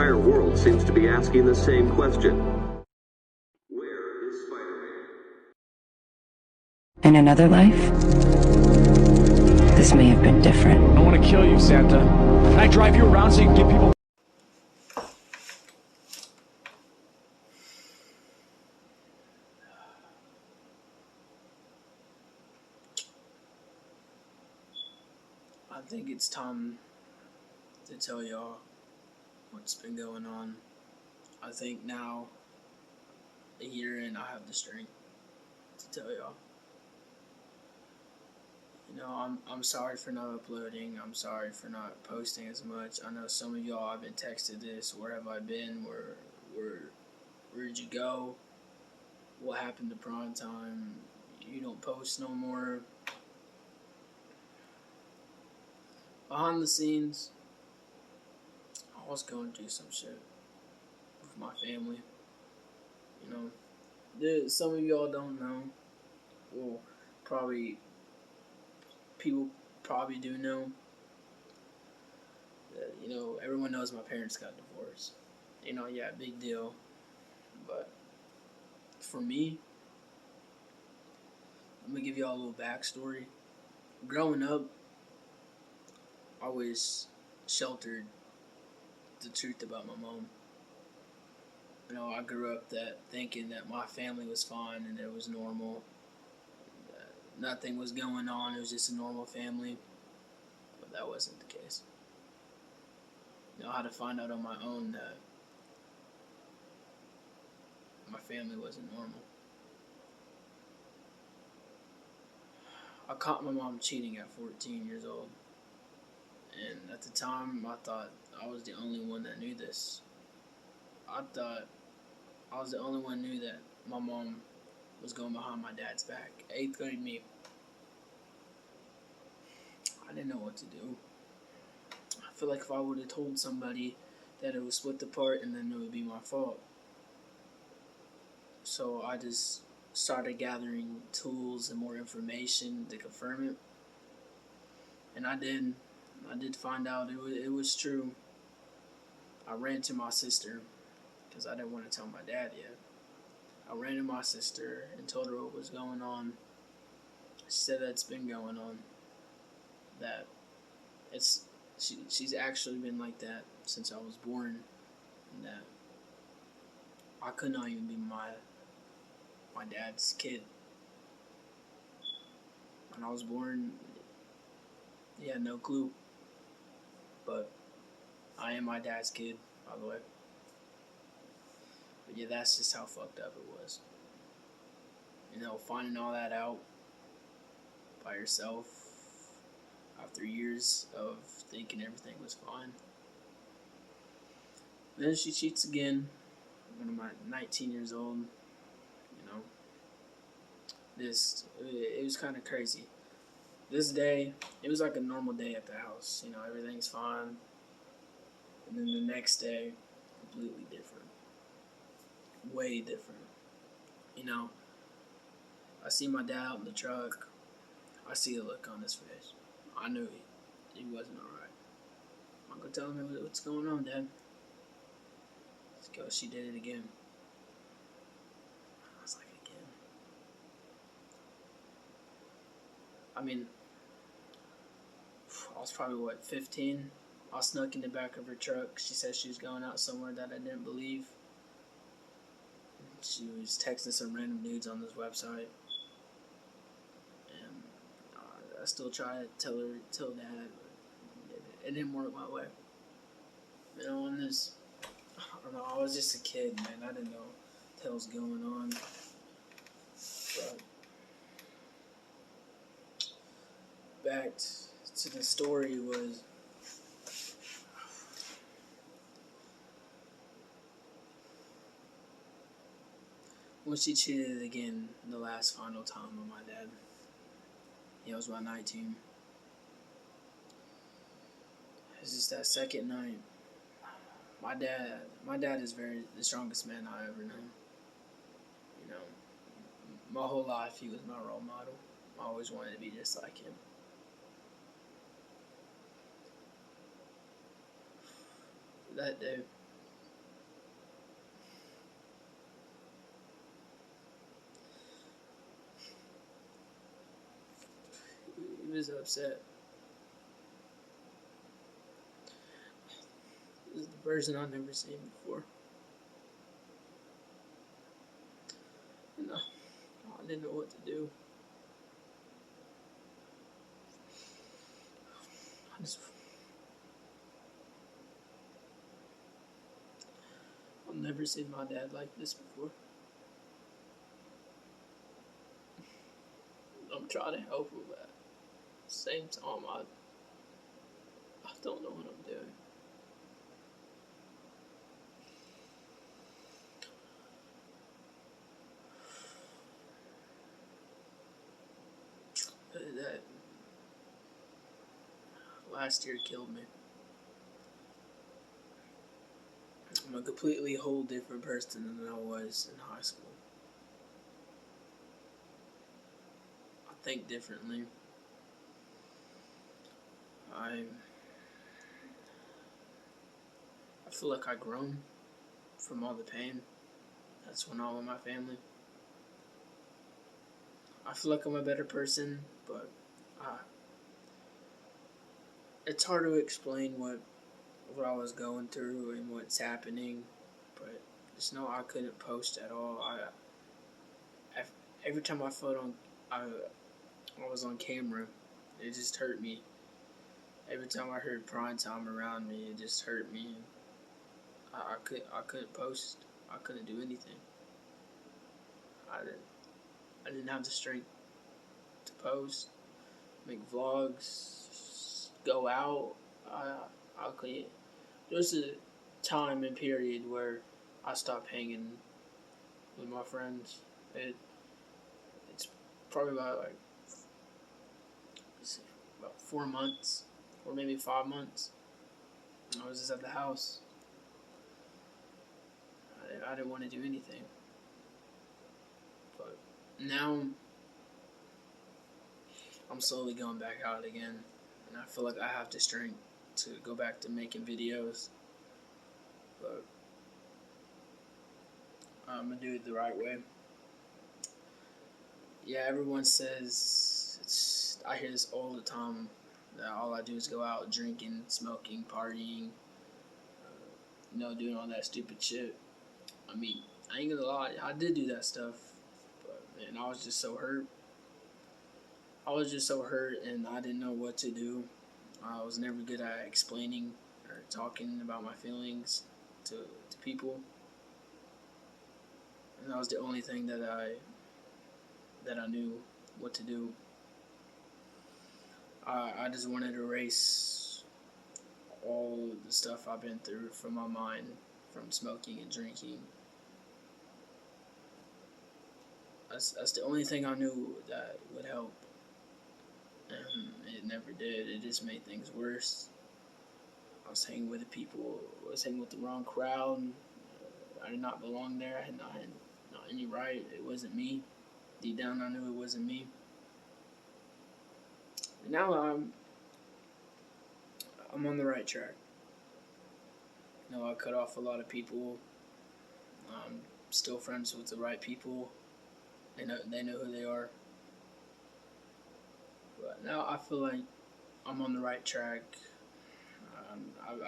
entire world seems to be asking the same question. Where is Spider-Man? In another life, this may have been different. I want to kill you, Santa. Can I drive you around so you can give people... I think it's time to tell y'all what's been going on. I think now, a year in, I have the strength to tell y'all. You know, I'm sorry for not uploading. I'm sorry for not posting as much. I know some of y'all have been texted this. Where have I been? Where'd you go? What happened to Prime Time? You don't post no more. Behind the scenes, I was going through some shit with my family. You know, some of y'all don't know. Well, people probably do know. You know, everyone knows my parents got divorced. You know, yeah, big deal. But for me, I'm gonna give y'all a little backstory. Growing up, I was sheltered the truth about my mom. You know, I grew up thinking that my family was fine and it was normal. Nothing was going on. It was just a normal family. But that wasn't the case. You know, I had to find out on my own that my family wasn't normal. I caught my mom cheating at 14 years old. And at the time, I thought I was the only one that knew this. I thought I was the only one who knew that my mom was going behind my dad's back. 8th grade me. I didn't know what to do. I feel like if I would have told somebody that it was split apart, and then it would be my fault. So I just started gathering tools and more information to confirm it. And I did. I did find out it was true. I ran to my sister because I didn't want to tell my dad yet. I ran to my sister and told her what was going on. She said that it's been going on. That she's actually been like that since I was born. And that I could not even be my dad's kid. When I was born, he had no clue. But I am my dad's kid, by the way. But yeah, that's just how fucked up it was. You know, finding all that out by yourself after years of thinking everything was fine. Then she cheats again when I'm 19 years old. You know, it was kind of crazy. This day, it was like a normal day at the house. You know, everything's fine. And then the next day, completely different. Way different. You know, I see my dad out in the truck. I see the look on his face. I knew he wasn't alright. I'm gonna tell him what's going on, Dad. Let's go. She did it again. I was like, again. I mean, I was probably 15. I snuck in the back of her truck. She said she was going out somewhere that I didn't believe. She was texting some random dudes on this website. And I still try to tell Dad, but it didn't work my way. You know, on this, I don't know, I was just a kid, man. I didn't know what the hell was going on. But back to the story was, when she cheated again the last final time with my dad. He was about 19. It was just that second night. My dad is the strongest man I ever known. You know, my whole life he was my role model. I always wanted to be just like him. That day, was upset. This is the person I've never seen before. And I didn't know what to do. I've never seen my dad like this before. I'm trying to help him, but at the same time, I don't know what I'm doing. That last year killed me. I'm a completely whole different person than I was in high school. I think differently. I feel like I've grown from all the pain that's went on with my family. I feel like I'm a better person, but it's hard to explain what I was going through and what's happening. But just know I couldn't post at all. Every time I was on camera, it just hurt me. Every time I heard prime time around me, it just hurt me. I couldn't post. I couldn't do anything. I didn't have the strength to post, make vlogs, go out. I couldn't. There was a time and period where I stopped hanging with my friends. It's probably about 4 months or maybe 5 months. I was just at the house. I didn't want to do anything. But now I'm slowly going back out again, and I feel like I have the strength to go back to making videos. But I'm gonna do it the right way. Yeah, everyone says I hear this all the time, that all I do is go out drinking, smoking, partying, doing all that stupid shit. I mean, I ain't gonna lie, I did do that stuff, but man, I was just so hurt. And I didn't know what to do. I was never good at explaining or talking about my feelings to people. And that was the only thing that I knew what to do. I just wanted to erase all the stuff I've been through from my mind, from smoking and drinking. That's the only thing I knew that would help. And it never did. It just made things worse. I was hanging with the wrong crowd. I did not belong there. I had not any right. It wasn't me. Deep down, I knew it wasn't me. And now I'm on the right track. I cut off a lot of people. I'm still friends with the right people. They know who they are. But now I feel like I'm on the right track.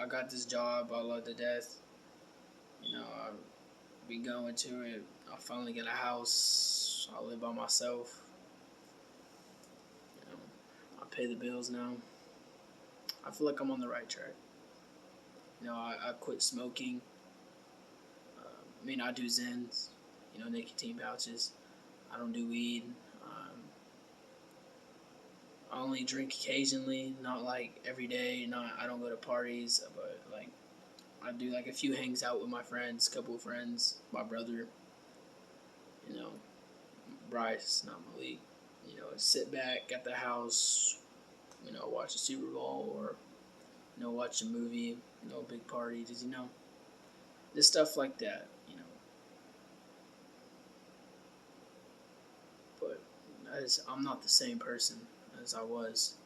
I got this job I love to death. I've been going to it. I finally get a house. I live by myself. I pay the bills now. I feel like I'm on the right track. I quit smoking. I do Zens, nicotine pouches. I don't do weed. I only drink occasionally, not like every day. I don't go to parties, but like I do like a few hangs out with my friends, couple of friends, my brother. Bryce, not Malik. Sit back at the house. Watch a Super Bowl or watch a movie. Big party. Just stuff like that. But I'm not the same person as I was,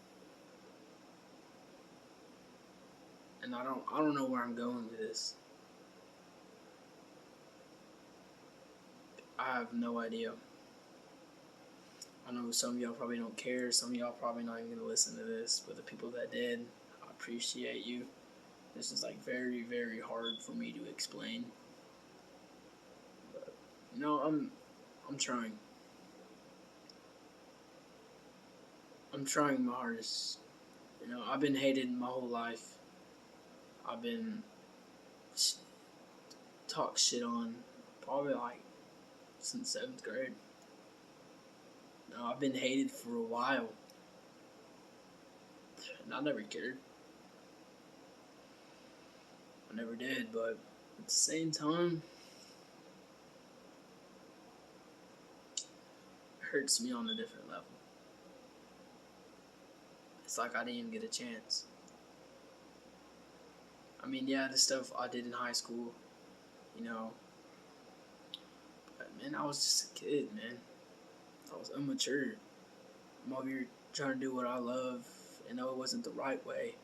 and I don't know where I'm going with this. I have no idea. I know some of y'all probably don't care. Some of y'all probably not even gonna listen to this, but the people that did, I appreciate you. This is like very, very hard for me to explain. But I'm trying. I'm trying my hardest. I've been hated my whole life. I've been talked shit on probably like since 7th grade. I've been hated for a while, and I never cared. I never did, but at the same time, it hurts me on a different level. It's like I didn't even get a chance. I mean, yeah, the stuff I did in high school, but man, I was just a kid, man. I was immature. I'm over here trying to do what I love, and know it wasn't the right way.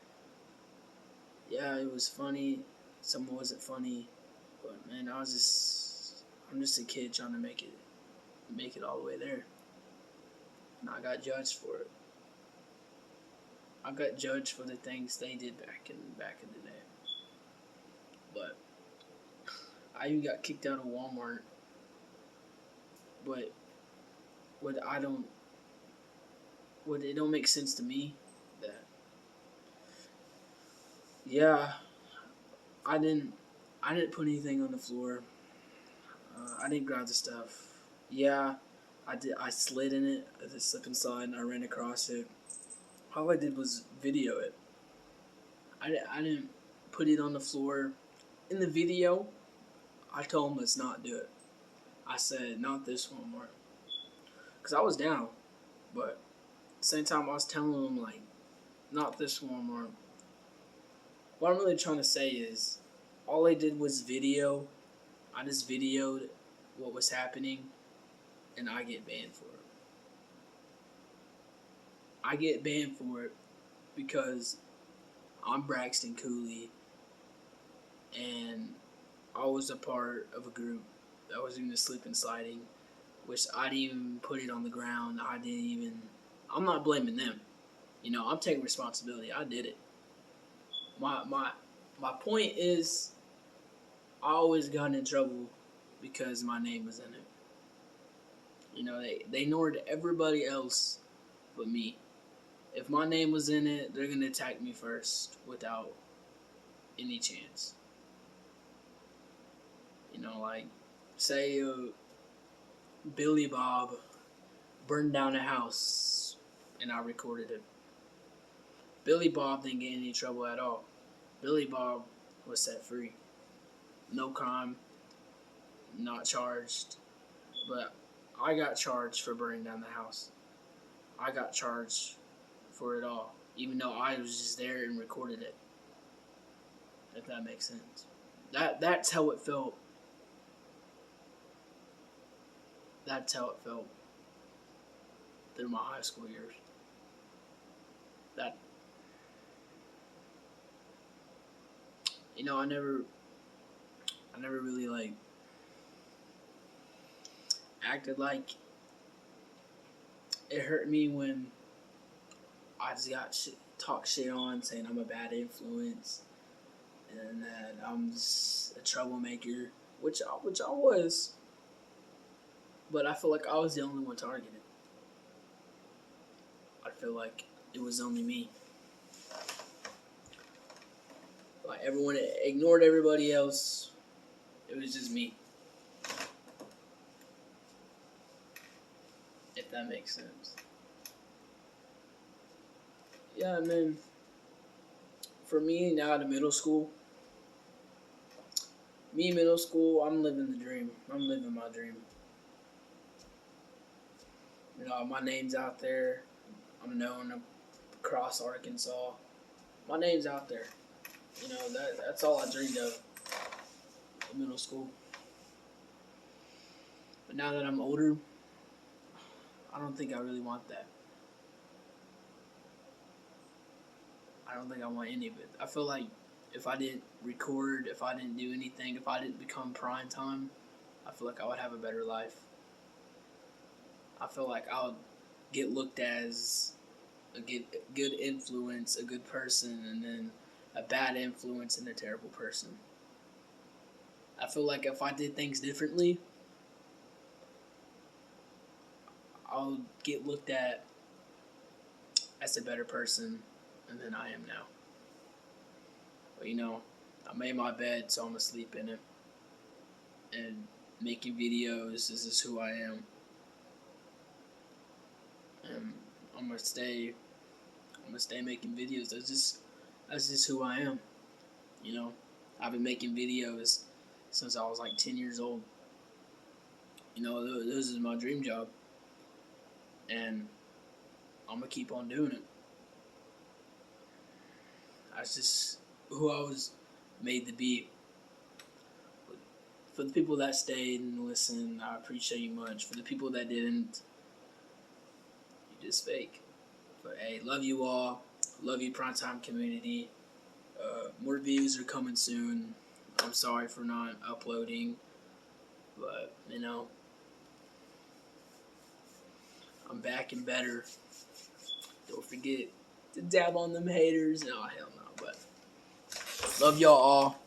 Yeah, it was funny. Some wasn't funny, but man, I'm just a kid trying to make it all the way there, and I got judged for it. I got judged for the things they did back in the day. But I even got kicked out of Walmart. But it don't make sense to me that, yeah, I didn't put anything on the floor. I didn't grab the stuff. Yeah, I did. I slid in it. I just slipped inside and I ran across it. All I did was video it. I didn't put it on the floor. In the video, I told him let's not do it. I said, not this one more. Because I was down. But at the same time, I was telling him, like, not this one more. What I'm really trying to say is, all I did was video. I just videoed what was happening, and I get banned for it. I get banned for it because I'm Braxton Cooley, and I was a part of a group that was doing the slip and sliding, which I didn't even put it on the ground. I'm not blaming them. I'm taking responsibility. I did it. My point is, I always got in trouble because my name was in it. They ignored everybody else but me. If my name was in it, they're going to attack me first without any chance. Like, say Billy Bob burned down a house and I recorded it. Billy Bob didn't get any trouble at all. Billy Bob was set free. No crime, not charged. But I got charged for burning down the house. I got charged for it all, even though I was just there and recorded it. If that makes sense. That's how it felt. That's how it felt through my high school years. I never really like acted like it hurt me when I just got talk shit on, saying I'm a bad influence and that I'm just a troublemaker, which I was, but I feel like I was the only one targeted. I feel like it was only me. Like, everyone ignored everybody else. It was just me. If that makes sense. Yeah, man. For me, now to middle school. I'm living the dream. I'm living my dream. My name's out there. I'm known across Arkansas. My name's out there. That's all I dreamed of in middle school. But now that I'm older, I don't think I really want that. I don't think I want any of it. I feel like if I didn't record, if I didn't do anything, if I didn't become prime time, I feel like I would have a better life. I feel like I would get looked as a good influence, a good person, and then a bad influence and a terrible person. I feel like if I did things differently, I'll get looked at as a better person than I am now. But I made my bed, so I'm gonna sleep in it. And making videos, this is who I am. And I'm gonna stay making videos. That's just who I am. I've been making videos since I was like 10 years old. This is my dream job. And I'm gonna keep on doing it. That's just who I was made to be. For the people that stayed and listened, I appreciate you much. For the people that didn't, you just fake. But hey, love you all. Love you, Primetime community. More views are coming soon. I'm sorry for not uploading, but I'm back and better. Don't forget to dab on them haters. Oh hell no, but love y'all all.